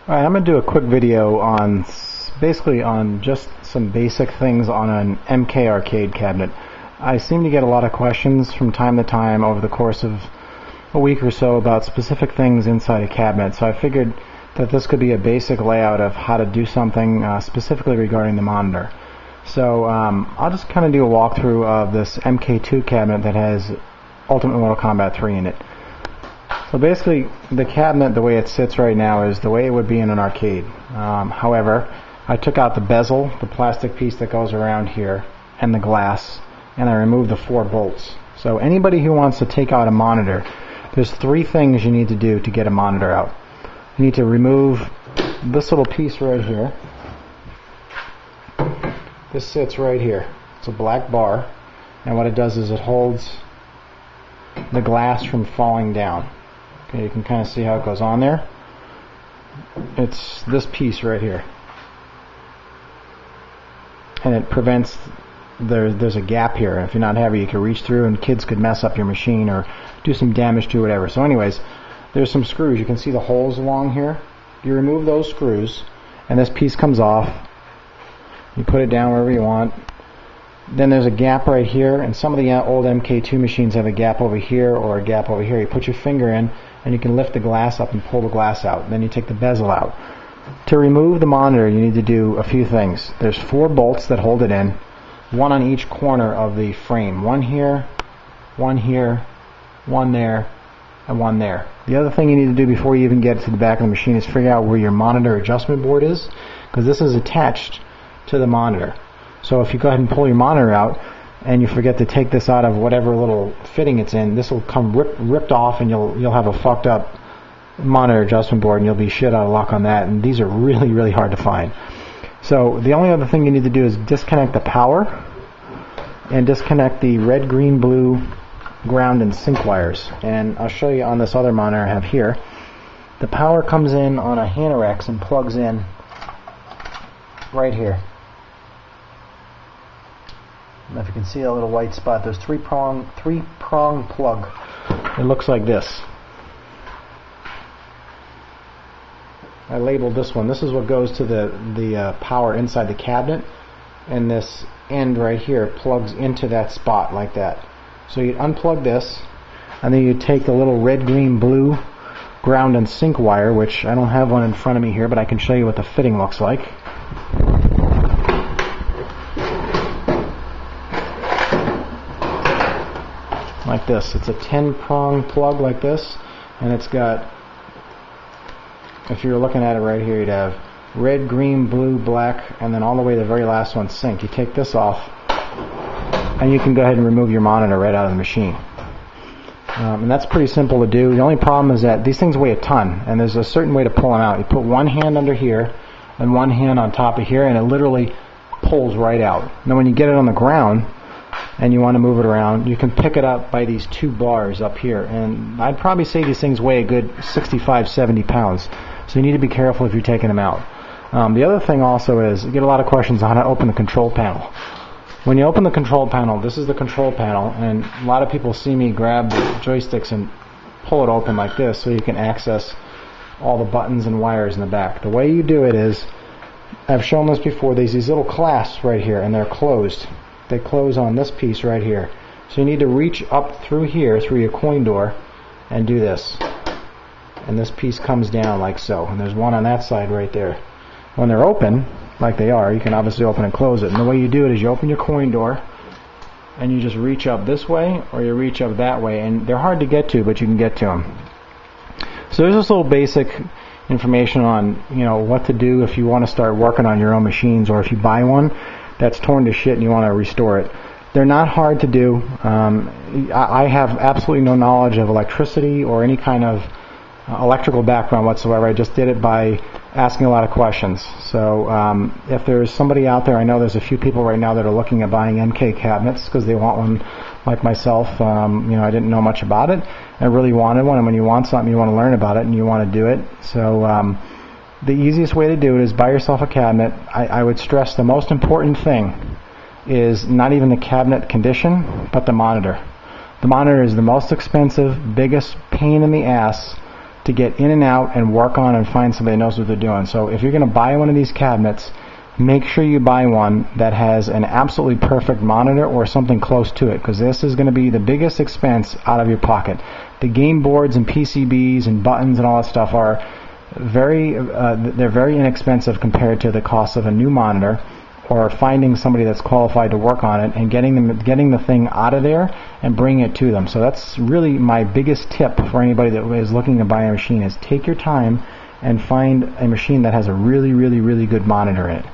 Alright, I'm going to do a quick video on basically on just some basic things on an MK arcade cabinet. I seem to get a lot of questions from time to time over the course of a week or so about specific things inside a cabinet, so I figured that this could be a basic layout of how to do something specifically regarding the monitor. So I'll just kind of do a walkthrough of this MK2 cabinet that has Ultimate Mortal Kombat 3 in it. So basically, the cabinet, the way it sits right now, is the way it would be in an arcade. However, I took out the bezel, the plastic piece that goes around here, and the glass, and I removed the 4 bolts. So anybody who wants to take out a monitor, there's 3 things you need to do to get a monitor out. You need to remove this little piece right here. This sits right here. It's a black bar, and what it does is it holds the glass from falling down. Okay, you can kind of see how it goes on there. It's this piece right here, and it prevents there's a gap here. If you're not heavy, you can reach through, and kids could mess up your machine or do some damage to whatever. So anyways, there's some screws. You can see the holes along here. You remove those screws, and this piece comes off. You put it down wherever you want. Then there's a gap right here, and some of the old MK2 machines have a gap over here or a gap over here. You put your finger in, and you can lift the glass up and pull the glass out. Then you take the bezel out. To remove the monitor, you need to do a few things. There's 4 bolts that hold it in, one on each corner of the frame. One here, one there, and one there. The other thing you need to do before you even get to the back of the machine is figure out where your monitor adjustment board is, because this is attached to the monitor. So if you go ahead and pull your monitor out and you forget to take this out of whatever little fitting it's in, this will come ripped off, and you'll have a fucked up monitor adjustment board, and you'll be shit out of luck on that, and these are really hard to find. So the only other thing you need to do is disconnect the power and disconnect the red, green, blue ground and sync wires, and I'll show you on this other monitor I have here. The power comes in on a Hanorex and plugs in right here. I don't know if you can see that little white spot. There's three prong plug. It looks like this. I labeled this one. This is what goes to the power inside the cabinet, and this end right here plugs into that spot like that. So you unplug this, and then you take the little red, green, blue ground and sync wire, which I don't have one in front of me here, but I can show you what the fitting looks like. Like this. It's a 10-prong plug like this, and it's got, if you're looking at it right here, you'd have red, green, blue, black, and then all the way to the very last one, sync. You take this off, and you can go ahead and remove your monitor right out of the machine. And that's pretty simple to do. The only problem is that these things weigh a ton, and there's a certain way to pull them out. You put one hand under here and one hand on top of here, and it literally pulls right out. Now when you get it on the ground and you want to move it around, you can pick it up by these 2 bars up here, and I'd probably say these things weigh a good 65-70 pounds, so you need to be careful if you're taking them out. The other thing also is, you get a lot of questions on how to open the control panel. When you open the control panel, this is the control panel, and a lot of people see me grab the joysticks and pull it open like this so you can access all the buttons and wires in the back. The way you do it is, I've shown this before, there's these little clasps right here, and they're closed. They close on this piece right here. So you need to reach up through here, through your coin door, and do this. And this piece comes down like so. And there's one on that side right there. When they're open, like they are, you can obviously open and close it. And the way you do it is you open your coin door, and you just reach up this way, or you reach up that way. And they're hard to get to, but you can get to them. So there's this little basic information on, what to do if you want to start working on your own machines, or if you buy one that's torn to shit and you want to restore it. They're not hard to do. I have absolutely no knowledge of electricity or any kind of electrical background whatsoever. I just did it by asking a lot of questions. So if there's somebody out there, I know there's a few people right now that are looking at buying MK cabinets because they want one like myself. I didn't know much about it. I really wanted one, and when you want something, you want to learn about it and you want to do it. So the easiest way to do it is buy yourself a cabinet. I would stress the most important thing is not even the cabinet condition, but the monitor. The monitor is the most expensive, biggest pain in the ass to get in and out and work on and find somebody that knows what they're doing. So if you're going to buy one of these cabinets, make sure you buy one that has an absolutely perfect monitor or something close to it, because this is going to be the biggest expense out of your pocket. The game boards and PCBs and buttons and all that stuff are they're very inexpensive compared to the cost of a new monitor, or finding somebody that's qualified to work on it and getting the thing out of there and bringing it to them. So that's really my biggest tip for anybody that is looking to buy a machine, is take your time and find a machine that has a really, really, really good monitor in it.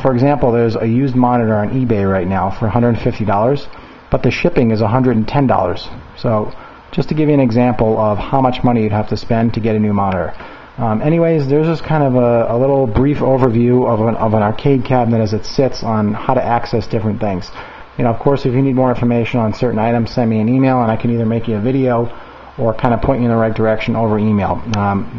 For example, there's a used monitor on eBay right now for $150, but the shipping is $110. So just to give you an example of how much money you'd have to spend to get a new monitor. Anyways, there's just kind of a little brief overview of an arcade cabinet as it sits, on how to access different things. Of course, if you need more information on certain items, send me an email and I can either make you a video or kind of point you in the right direction over email.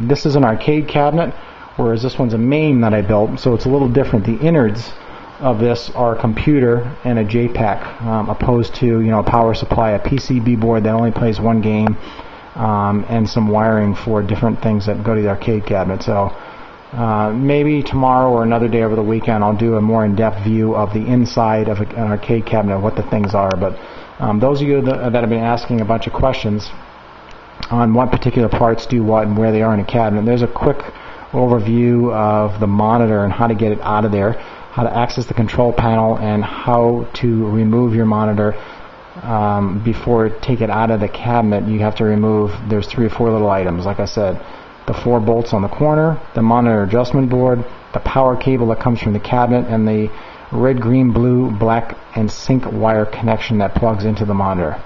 This is an arcade cabinet, whereas this one's a main that I built, so it's a little different. The innards of this are a computer and a JPAC, opposed to a power supply, a PCB board that only plays one game, and some wiring for different things that go to the arcade cabinet. So maybe tomorrow or another day over the weekend I'll do a more in-depth view of the inside of an arcade cabinet, what the things are. But those of you that have been asking a bunch of questions on what particular parts do what and where they are in a cabinet, there's a quick overview of the monitor and how to get it out of there, how to access the control panel, and how to remove your monitor. Before take it out of the cabinet, you have to remove, there's 3 or 4 little items, like I said: the 4 bolts on the corner, the monitor adjustment board, the power cable that comes from the cabinet, and the red, green, blue, black, and sync wire connection that plugs into the monitor.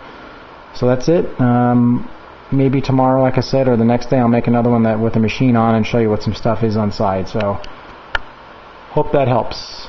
So that's it. Maybe tomorrow, like I said, or the next day, I'll make another one with the machine on and show you what some stuff is on side. So hope that helps.